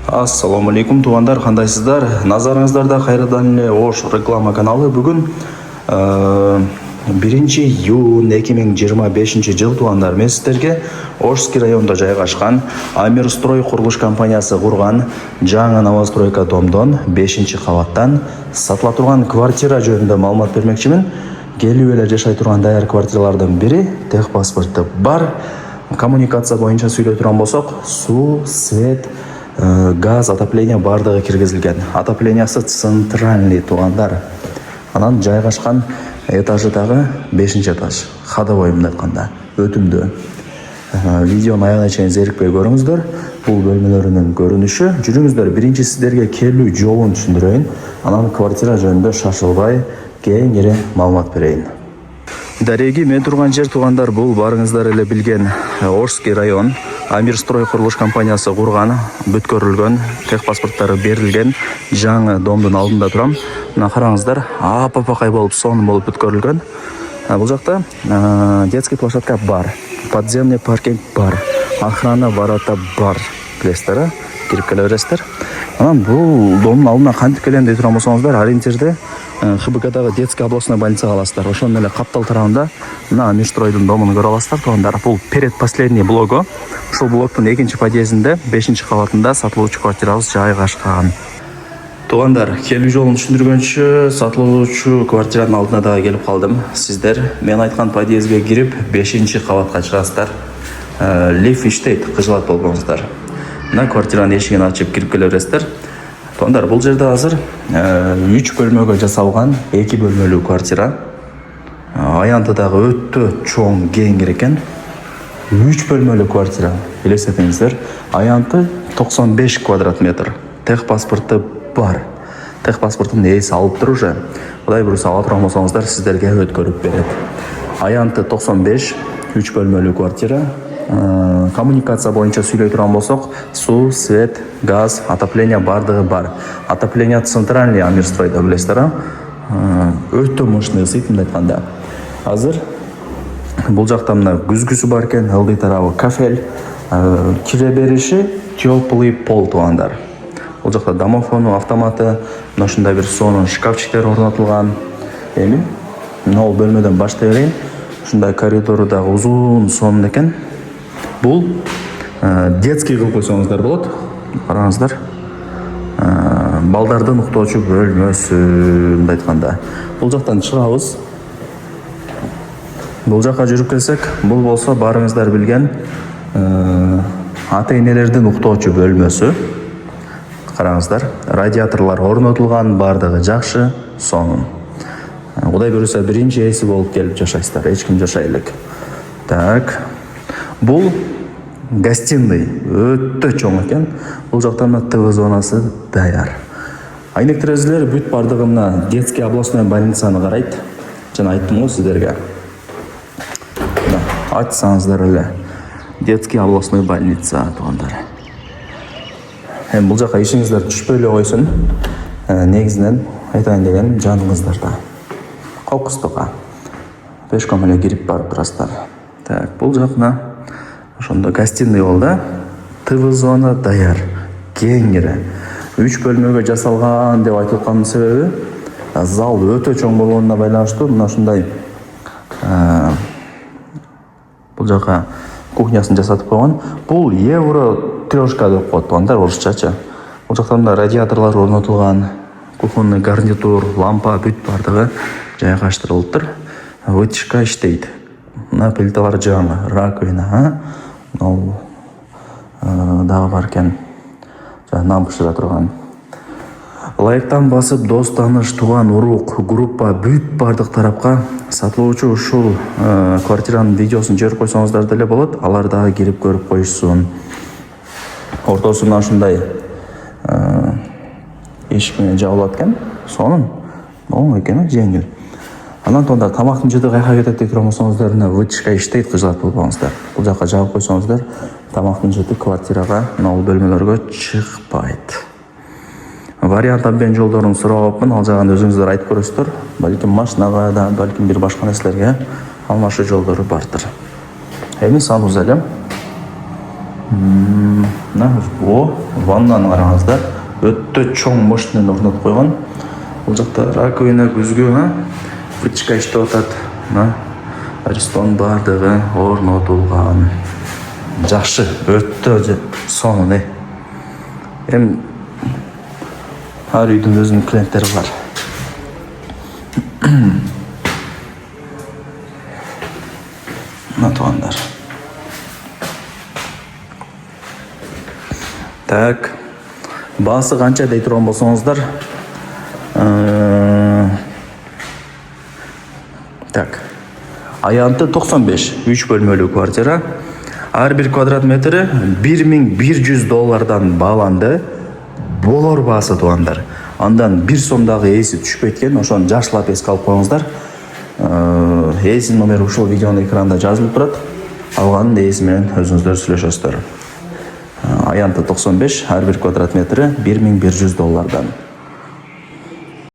Ассаламу алейкум туугандар, кандайсыздар? Назарыңыздарда кайрадан эле Ош реклама каналы. Бүгүн 1-июнь 2025 жыл туугандар. Мен сиздерге Ошский районунда жайгашкан Амирстрой курулуш компаниясы курган жаңы новостройка домдон 5-кабаттан сатыла турган квартира жөнүндө маалымат бермекчимин. Келип эле жашай турган даяр квартиралардын бири, техпаспортту бар. Коммуникация боюнча сүйлөй турган болсок, суу, свет, газ, отопление бардыгы киргизилген. Отоплениясы центральный туугандар. Анан жайгашкан этажы дагы 5-этаж. Ходовой мындай айтканда, өтүмдүү. Видеонун аягына чейин зерикпей көрүңүздөр. Бул бөлмөлөрүнүн көрүнүшү. Жүрүңүздөр, биринчи сиздерге келүү жолун түшүндүрөйүн. Анан квартира жөнүндө шашылбай кеңири маалымат берейин. Дареги мен турган жер туугандар, бул барыңыздар эле билген Ошский район. Амирстрой курулуш компаниясы курган, бүткөрүлгөн, техпаспорттары берилген жаңы домдун алдында турам. Мына караңыздар, апапакай болуп, сонун болуп бүткөрүлгөн. Бул жакта детский площадка бар, подземный паркинг бар, охрана ворота бар. Билесиздер, кирип келе бересиздер. Анан бул домдун алдына кантип келем дей турган болсоңуздар, ориентирде ХБКдагы детский областной больницага аласыздар. Ошонун эле каптал тарабында мына Амирстройдун домун көрө аласыздар туугандар. Бул предпоследний блогу. Ушул блоктун 2-подъездинде 5-кабатында сатылуучу квартирабыз жайгашкан. Туугандар, келүү жолун түшүндүргөнчү, сатылуучу квартиранын алдына дагы келип калдым. Сиздер мен айткан подъездге кирип 5-кабатка чыгасыздар. Лифт иштейт, кыжылат болбоңуздар. Мына квартиранын эшигин ачып кирип келе бересиздер. Туугандар, бул жерде азыр 3 бөлмөгө жасалган 2 бөлмөлүү квартира. Аянты дагы өтө чоң, кеңир экен. 3 бөлмөлүү квартира. Элестетиңиздер, аянты 95 квадрат метр. Техпаспорту бар. Техпаспорттун ээси алыптыр уже. Кудай буюрса ала турган болсоңуздар, сиздерге өткөрүп берет. Аянты 95, 3 бөлмөлүү квартира. Коммуникация боюнча сүйлөй турган болсок, суу, свет, газ, отопление бардыгы бар. Отопление центральный Амирстройдо, билесиздер, өтө мощный ысыйт мындай айтканда. Азыр бул жакта мына күзгүсү бар экен, ылдый тарабы кафель, кире бериши теплый пол туугандар. Бул жакта домофону, автоматы, мына ушундай бир сонун шкафчиктер орнотулган. Эми мына бөлмөдөн баштай берейин. Ушундай коридору дагы узун, сонун экен. Бул детский кылып койсоңуздар болот. Караңыздар. Балдардын уктоочу бөлмөсү мындай айтканда. Бул жактан чыгабыз. Бул жакка жүрүп келсек, бул болсо барыңыздар билген ата-энелердин уктоочу бөлмөсү. Караңыздар, радиаторлор орнотулган, бардыгы жакшы, сонун. Кудай буюрса биринчи ээси болуп келип жашайсыздар, эч ким жашай элек. Так. Бул гостиный өтө чоң экен. Бул жакта мына ТВ зонасы даяр. Айнек терезелер бүт бардыгы мына детский областной больницаны карайт. Жана айттым го сиздерге. Айтсаңыздар эле. Детский областной больница туугандар. Бул жака ишиңиздер түшпөй эле койсун. Негизинен айтайын деген жаныңыздарда. Кокустукка. Пешком эле кирип барып турасыздар. Так, бул жакна ошондо гостиный болду. ТВ зона даяр. Кеңири. 3 бөлмөгө жасалган деп айтылганын себеби зал өтө чоң болгонуна байланыштуу. Мына ушундай бул жака кухнясын жасатып койгон. Бул евро трешка деп коет туугандар, орусчачы. Бул жакта мына радиаторлор орнотулган, кухонный гарнитур, лампа бүт бардыгы жайгаштырылыптыр. Вытяжка иштейт. Мына плиталар жаңы, раковина, дагы бар экен. Нан бышыра турган. Лайктан басып, дос, тааныш, тууган, урук, группа бүт бардык тарапка сатылуучу ушул квартиранын видеосун жиберип койсоңуздар деле болот. Алар дагы кирип көрүп коюшсун. Ортосунан ушундай эшик менен жабылат экен. Сонун. Оң экен, жеңил. Анан тонда тамактын жыты кайка кетет деп турган болсоңуздар, мына вытяжка иштейт, кыжылат болбоңуздар. Бул жака жабып койсоңуздар, тамактын жыты квартирага, мына бөлмөлөргө чыкпайт. Вариант обмен жолдорун сурапмын, ал жагын өзүңүздөр айтып көрөсүздөр. Балким машинага да, балким бир башка нерселерге алмашуу жолдору бардыр. Эми саныбыз эле. мына ваннаны қараңыздар, өтті чоң мощный орнатып қойған. Бұл жақта раковина, күзгі, вытяжка іштеп атат. Аристон бардығы орнатылған. Жақсы, өтті соны. Әр үйдің өзінің клиенттері бар. Туғандар. Так, басы қанша дей тұрған болсаңыздар. Так, аянты 95, 3 бөлмелі квартира. Әрбір квадрат метрі $1100 бағаланды. Болор басы туғандар. Андан 1 сомдағы есі түшіп кеткен, ошон жашылап еске алып қойыңыздар. Есі номер ушул видеоның экранда жазылып турат. Алғанын есімен өзіңіздер сүйлөшөсүздөр. Аянты 95, әрбір квадрат метрі $1100.